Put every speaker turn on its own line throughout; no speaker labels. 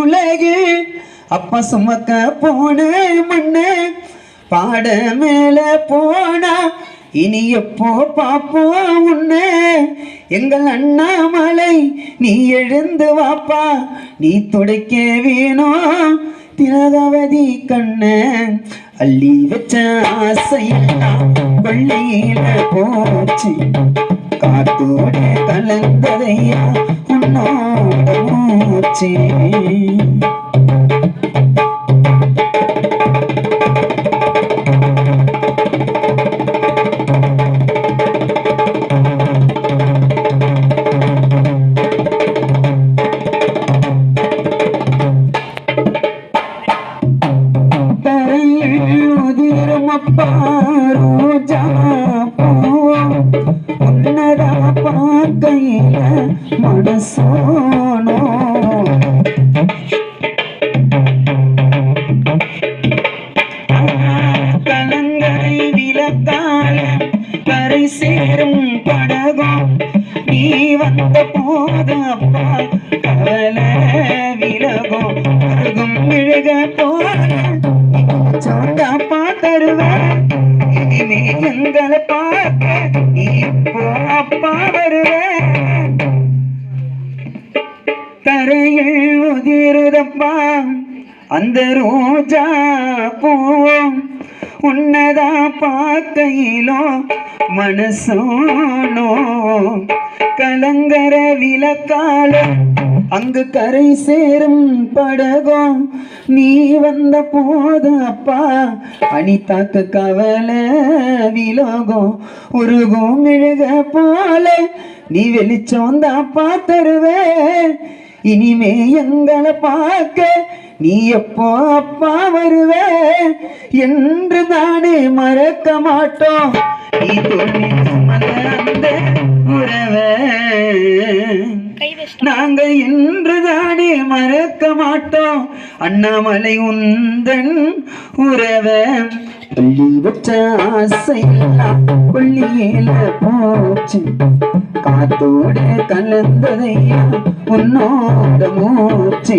உலகு அப்பா சுமக்க போன மண்ணு பாட மேல போனா இனி எப்போ பாப்போம் உன்னை எங்கள் அண்ணாமலை நீ எழுந்து வாப்பா நீ துடைக்க வேணும் திலகவதி கண்ண அள்ளி வச்ச ஆசையெல்லாம் பள்ளியில போச்சு காத்தோட கலந்ததையா உன்னோட மூச்சு ரோஜா உன்னதா பார்க்கையில மனசோனோ கலங்கரை விளக்கால கரை சேரும் படகும் நீ வந்த போது அப்பா கவலை விலகும் அருகும் விழுக போல சோண்டாப்பா தருவேன் இனிமே எங்களை பார்க்க இப்போ அப்பா வருவேன் தரையில் உதிருதப்பா அந்த ரோஜா பூவும் உன்னதா பார்க்கையிலோ மனசோனோ கலங்கர விளக்கால அங்கு கரை சேரும் படகும் நீ வந்த போது அப்பா அனிதாக்கு கவலை விலகும் உருகும் மெழுக போல நீ வெளிச்சம் தாப்பா தருவே இனிமே எங்களை பார்க்க நீ எப்போ அப்பா வருவே என்று தானே மறக்க மாட்டோம் நீ துணி சுமந்த அந்த உறவே நாங்க என்றுதானே மறக்க மாட்டோம் அண்ணாமலை உந்தன் உறவை பள்ளி வச்ச ஆசையெல்லாம் பள்ளியில போச்சு காத்தோட கலந்ததையா உன்னோட மூச்சு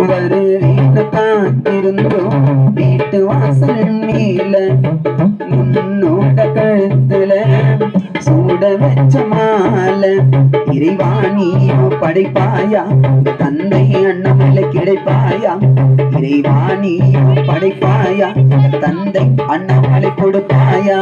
வருவீன காத்திருந்தோம் வீட்டு வாசல் மேல உன்னோட கழுத்துல சூட வச்ச மாலை இறைவாணியோ படைப்பாயா தந்தை அண்ணாமலை கிடைப்பாயா இறைவாணியோ படைப்பாயா தந்தை அண்ணாமலை கொடுப்பாயா